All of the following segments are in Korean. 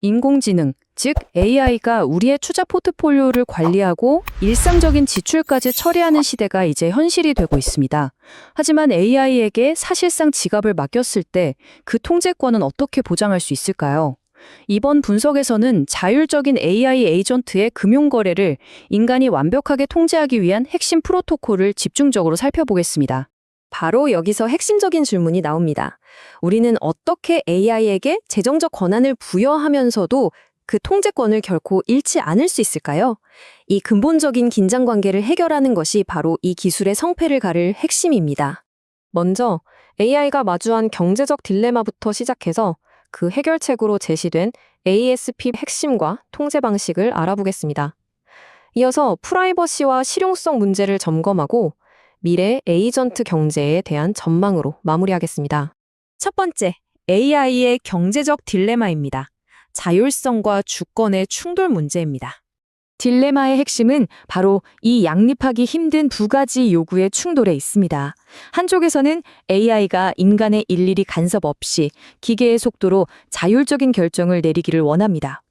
인공지능, 즉 AI가 우리의 투자 포트폴리오를 관리하고 일상적인 지출까지 처리하는 시대가 이제 현실이 되고 있습니다. 하지만 AI에게 사실상 지갑을 맡겼을 때 그 통제권은 어떻게 보장할 수 있을까요? 이번 분석에서는 자율적인 AI 에이전트의 금융 거래를 인간이 완벽하게 통제하기 위한 핵심 프로토콜을 집중적으로 살펴보겠습니다. 바로 여기서 핵심적인 질문이 나옵니다. 우리는 어떻게 AI에게 재정적 권한을 부여하면서도 그 통제권을 결코 잃지 않을 수 있을까요? 이 근본적인 긴장 관계를 해결하는 것이 바로 이 기술의 성패를 가를 핵심입니다. 먼저 AI가 마주한 경제적 딜레마부터 시작해서 그 해결책으로 제시된 ASP 핵심과 통제 방식을 알아보겠습니다. 이어서 프라이버시와 실용성 문제를 점검하고 미래 에이전트 경제에 대한 전망으로 마무리하겠습니다. 첫 번째, AI의 경제적 딜레마입니다. 자율성과 주권의 충돌 문제입니다. 딜레마의 핵심은 바로 이 양립하기 힘든 두 가지 요구의 충돌에 있습니다. 한쪽에서는 AI가 인간의 일일이 간섭 없이 기계의 속도로 자율적인 결정을 내리기를 원합니다.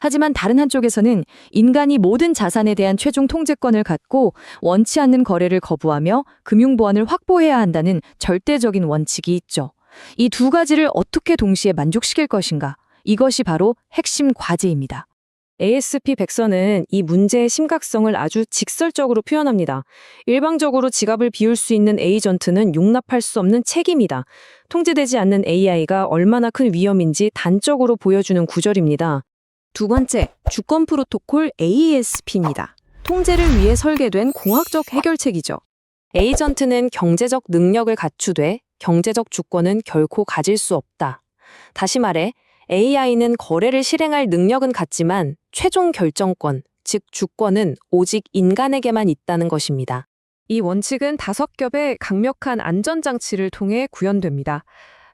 하지만 다른 한쪽에서는 인간이 모든 자산에 대한 최종 통제권을 갖고 원치 않는 거래를 거부하며 금융보안을 확보해야 한다는 절대적인 원칙이 있죠. 이 두 가지를 어떻게 동시에 만족시킬 것인가? 이것이 바로 핵심 과제입니다. ASP 100선은 이 문제의 심각성을 아주 직설적으로 표현합니다. 일방적으로 지갑을 비울 수 있는 에이전트는 용납할 수 없는 책임이다. 통제되지 않는 AI가 얼마나 큰 위험인지 단적으로 보여주는 구절입니다. 두 번째, 주권 프로토콜 AESP입니다. 통제를 위해 설계된 공학적 해결책이죠. 에이전트는 경제적 능력을 갖추되 경제적 주권은 결코 가질 수 없다. 다시 말해 AI는 거래를 실행할 능력은 갖지만 최종 결정권, 즉 주권은 오직 인간에게만 있다는 것입니다. 이 원칙은 5겹의 강력한 안전장치를 통해 구현됩니다.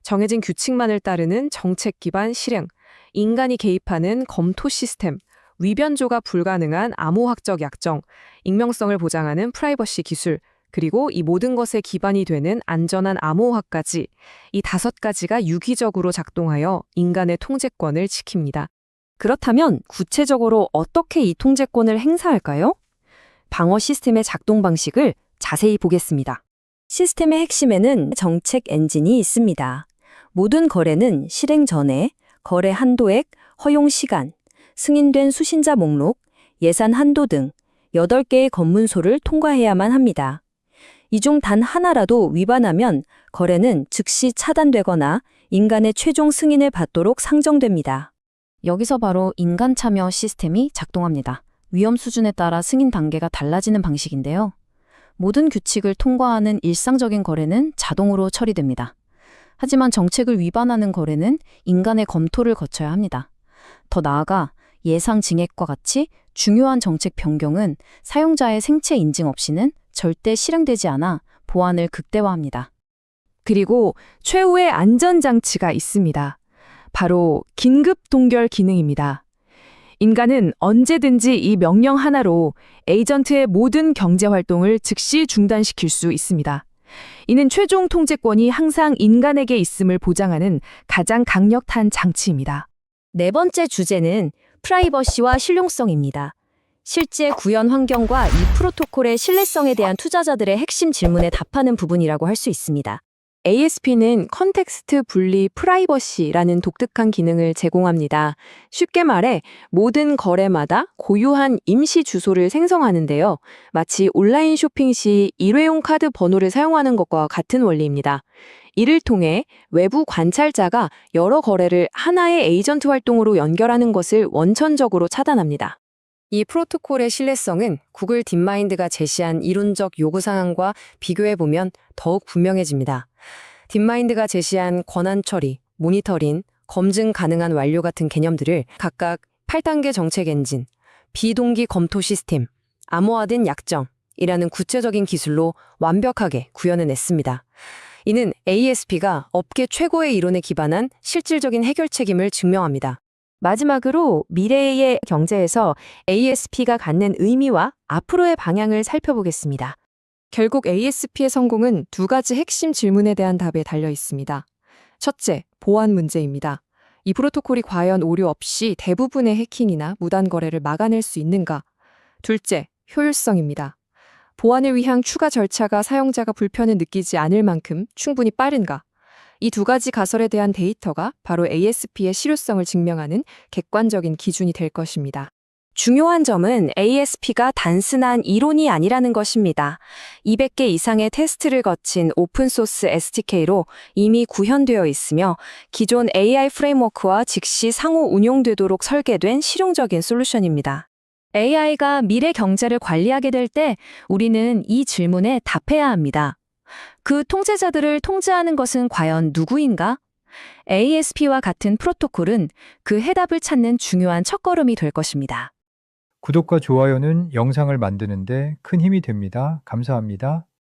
정해진 규칙만을 따르는 정책 기반 실행, 인간이 개입하는 검토 시스템, 위변조가 불가능한 암호학적 약정, 익명성을 보장하는 프라이버시 기술, 그리고 이 모든 것에 기반이 되는 안전한 암호화까지 이 5가지가 유기적으로 작동하여 인간의 통제권을 지킵니다. 그렇다면 구체적으로 어떻게 이 통제권을 행사할까요? 방어 시스템의 작동 방식을 자세히 보겠습니다. 시스템의 핵심에는 정책 엔진이 있습니다. 모든 거래는 실행 전에 거래 한도액, 허용 시간, 승인된 수신자 목록, 예산 한도 등 8개의 검문소를 통과해야만 합니다. 이 중 단 하나라도 위반하면 거래는 즉시 차단되거나 인간의 최종 승인을 받도록 상정됩니다. 여기서 바로 인간 참여 시스템이 작동합니다. 위험 수준에 따라 승인 단계가 달라지는 방식인데요. 모든 규칙을 통과하는 일상적인 거래는 자동으로 처리됩니다. 하지만 정책을 위반하는 거래는 인간의 검토를 거쳐야 합니다. 더 나아가 예상 증액과 같이 중요한 정책 변경은 사용자의 생체 인증 없이는 절대 실행되지 않아 보안을 극대화합니다. 그리고 최후의 안전장치가 있습니다. 바로 긴급 동결 기능입니다. 인간은 언제든지 이 명령 하나로 에이전트의 모든 경제 활동을 즉시 중단시킬 수 있습니다. 이는 최종 통제권이 항상 인간에게 있음을 보장하는 가장 강력한 장치입니다. 네 번째 주제는 프라이버시와 실용성입니다. 실제 구현 환경과 이 프로토콜의 신뢰성에 대한 투자자들의 핵심 질문에 답하는 부분이라고 할 수 있습니다. ASP는 컨텍스트 분리 프라이버시라는 독특한 기능을 제공합니다. 쉽게 말해 모든 거래마다 고유한 임시 주소를 생성하는데요. 마치 온라인 쇼핑 시 일회용 카드 번호를 사용하는 것과 같은 원리입니다. 이를 통해 외부 관찰자가 여러 거래를 하나의 에이전트 활동으로 연결하는 것을 원천적으로 차단합니다. 이 프로토콜의 신뢰성은 구글 딥마인드가 제시한 이론적 요구사항과 비교해보면 더욱 분명해집니다. 딥마인드가 제시한 권한 처리, 모니터링, 검증 가능한 완료 같은 개념들을 각각 8단계 정책 엔진, 비동기 검토 시스템, 암호화된 약정이라는 구체적인 기술로 완벽하게 구현해냈습니다. 이는 ASP가 업계 최고의 이론에 기반한 실질적인 해결 책임을 증명합니다. 마지막으로 미래의 경제에서 ASP가 갖는 의미와 앞으로의 방향을 살펴보겠습니다. 결국 ASP의 성공은 2가지 핵심 질문에 대한 답에 달려 있습니다. 첫째, 보안 문제입니다. 이 프로토콜이 과연 오류 없이 대부분의 해킹이나 무단 거래를 막아낼 수 있는가? 둘째, 효율성입니다. 보안을 위한 추가 절차가 사용자가 불편을 느끼지 않을 만큼 충분히 빠른가? 이 두 가지 가설에 대한 데이터가 바로 ASP의 실효성을 증명하는 객관적인 기준이 될 것입니다. 중요한 점은 ASP가 단순한 이론이 아니라는 것입니다. 200개 이상의 테스트를 거친 오픈소스 SDK로 이미 구현되어 있으며 기존 AI 프레임워크와 즉시 상호 운용되도록 설계된 실용적인 솔루션입니다. AI가 미래 경제를 관리하게 될 때 우리는 이 질문에 답해야 합니다. 그 통제자들을 통제하는 것은 과연 누구인가? ASP와 같은 프로토콜은 그 해답을 찾는 중요한 첫걸음이 될 것입니다. 구독과 좋아요는 영상을 만드는데 큰 힘이 됩니다. 감사합니다.